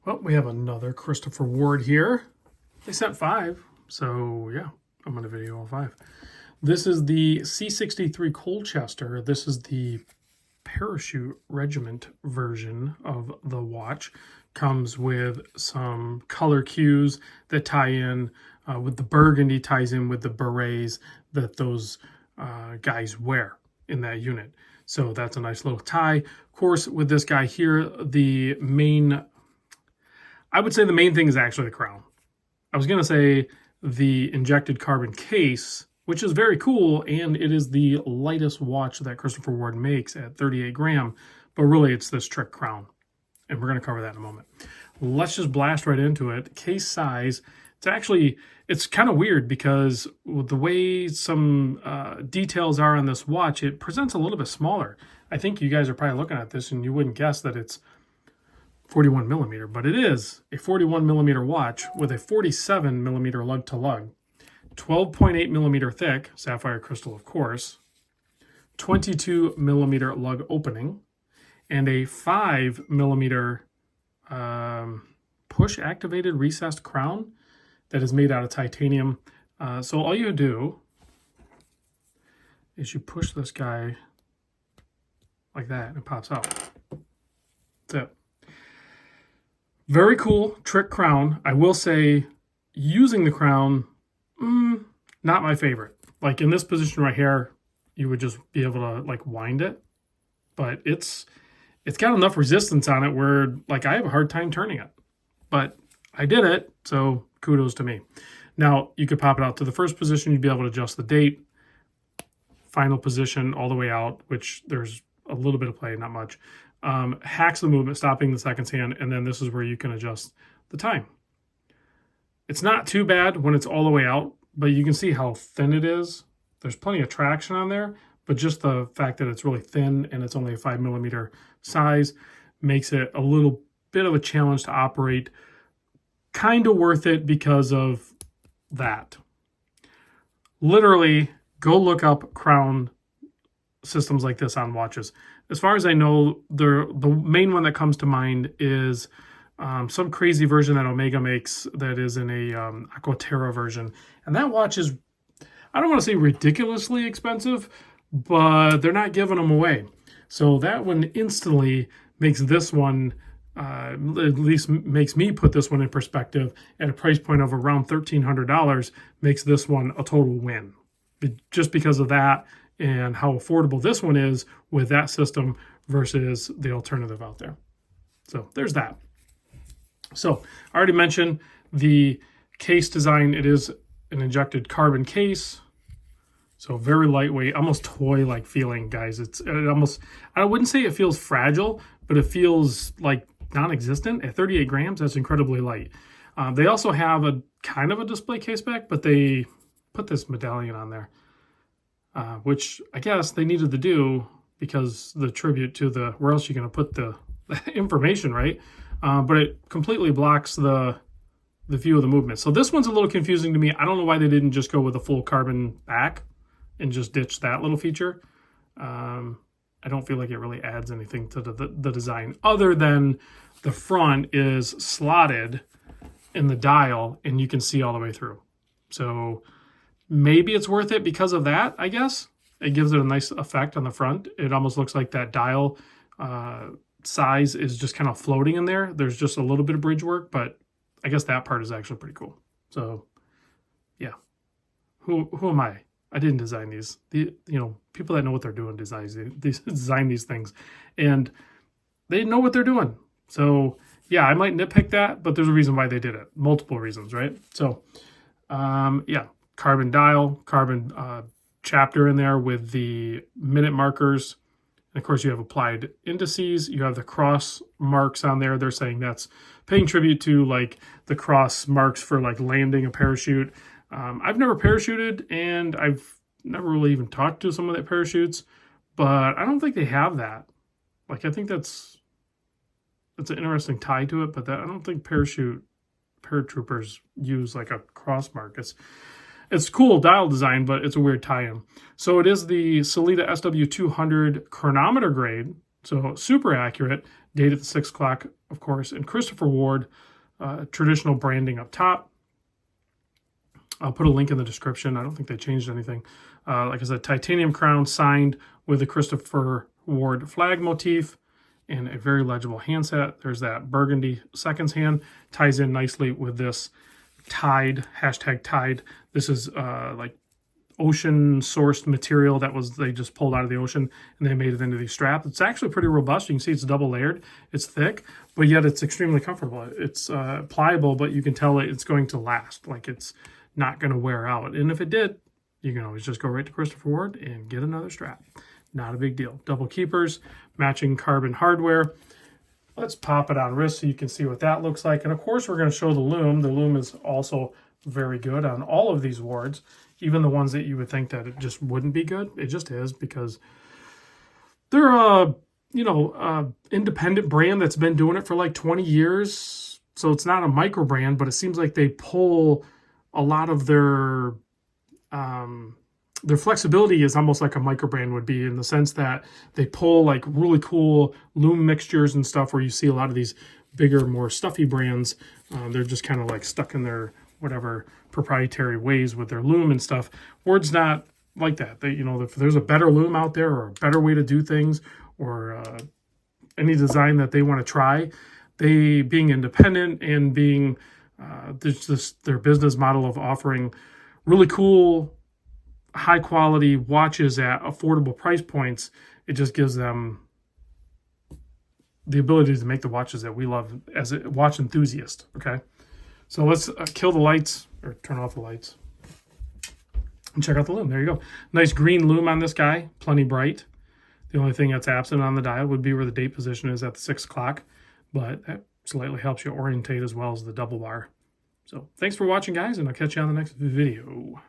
Well, we have another Christopher Ward here. They sent 5, so yeah, I'm going to video all 5. This is the C63 Colchester. This is the parachute regiment version of the watch. Comes with some color cues that tie in with the burgundy, ties in with the berets that those guys wear in that unit. So that's a nice little tie. Of course, with this guy here, I would say the main thing is actually the crown. I was going to say the injected carbon case, which is very cool, and it is the lightest watch that Christopher Ward makes at 38 gram, but really it's this trick crown, and we're going to cover that in a moment. Let's just blast right into it. Case size, it's kind of weird because with the way some details are on this watch, it presents a little bit smaller. I think you guys are probably looking at this and you wouldn't guess that it's 41 millimeter, but it is a 41 millimeter watch with a 47 millimeter lug to lug, 12.8 millimeter thick, sapphire crystal, of course, 22 millimeter lug opening, and a 5 millimeter push activated recessed crown that is made out of titanium. So all you do is you push this guy like that and it pops out. That's it. Very cool trick crown. I will say using the crown, not my favorite. Like in this position right here, you would just be able to like wind it, but it's got enough resistance on it where like I have a hard time turning it, but I did it. So kudos to me. Now you could pop it out to the first position. You'd be able to adjust the date, final position all the way out, which there's a little bit of play, not much. Hacks the movement, stopping the seconds hand, and then this is where you can adjust the time. It's not too bad when it's all the way out, but you can see how thin it is. There's plenty of traction on there, but just the fact that it's really thin and it's only a 5 millimeter size makes it a little bit of a challenge to operate. Kind of worth it because of that. Literally, go look up crown systems like this on watches. As far as I know, the main one that comes to mind is some crazy version that Omega makes that is in a Aquaterra version. And that watch is, I don't want to say ridiculously expensive, but they're not giving them away. So that one instantly makes this one, at least makes me put this one in perspective, at a price point of around $1,300, makes this one a total win. Just because of that, and how affordable this one is with that system versus the alternative out there. So there's that. So I already mentioned the case design. It is an injected carbon case. So very lightweight, almost toy-like feeling, guys. It almost, I wouldn't say it feels fragile, but it feels like non-existent. At 38 grams, that's incredibly light. They also have a kind of a display case back, but they put this medallion on there. Which I guess they needed to do because the tribute to the, where else are you going to put the information, right? But it completely blocks the view of the movement. So this one's a little confusing to me. I don't know why they didn't just go with a full carbon back and just ditch that little feature. I don't feel like it really adds anything to the design other than the front is slotted in the dial and you can see all the way through. So maybe it's worth it because of that, I guess. It gives it a nice effect on the front. It almost looks like that dial size is just kind of floating in there. There's just a little bit of bridge work, but I guess that part is actually pretty cool. So, yeah. Who am I? I didn't design these. People that know what they're doing design these things. And they know what they're doing. So, yeah, I might nitpick that, but there's a reason why they did it. Multiple reasons, right? So, yeah. Carbon dial, carbon chapter in there with the minute markers. And of course, you have applied indices. You have the cross marks on there. They're saying that's paying tribute to like the cross marks for like landing a parachute. I've never parachuted and I've never really even talked to someone that parachutes, but I don't think they have that. Like, I think that's an interesting tie to it, but I don't think paratroopers use like a cross mark. It's cool dial design, but it's a weird tie-in. So it is the Sellita SW200 chronometer grade, so super accurate, dated at 6 o'clock of course, and Christopher Ward, traditional branding up top. I'll put a link in the description. I don't think they changed anything. Like I said, titanium crown signed with the Christopher Ward flag motif and a very legible handset. There's that burgundy seconds hand. Ties in nicely with this Tide, hashtag Tide. This is like ocean sourced material that they just pulled out of the ocean and they made it into these straps. It's actually pretty robust. You can see it's double layered. It's thick, but yet it's extremely comfortable. It's pliable, but you can tell it's going to last. Like it's not going to wear out. And if it did, you can always just go right to Christopher Ward and get another strap. Not a big deal. Double keepers, matching carbon hardware. Let's pop it on wrist so you can see what that looks like. And of course, we're going to show the Lume. The Lume is also very good on all of these wards, even the ones that you would think that it just wouldn't be good. It just is, because they're a, independent brand that's been doing it for like 20 years. So it's not a micro brand, but it seems like they pull a lot of their flexibility is almost like a micro brand would be, in the sense that they pull like really cool Lume mixtures and stuff, where you see a lot of these bigger, more stuffy brands. They're just kind of like stuck in their whatever proprietary ways with their Lume and stuff. Ward's not like that. They, if there's a better Lume out there, or a better way to do things, or any design that they want to try, they, being independent and being their business model of offering really cool, high quality watches at affordable price points, it just gives them the ability to make the watches that we love as a watch enthusiast. Okay, so let's kill the lights, or turn off the lights, and check out the Lume. There you go. Nice green Lume on this guy, plenty bright. The only thing that's absent on the dial would be where the date position is at the 6 o'clock, but that slightly helps you orientate, as well as the double bar. So thanks for watching, guys, and I'll catch you on the next video.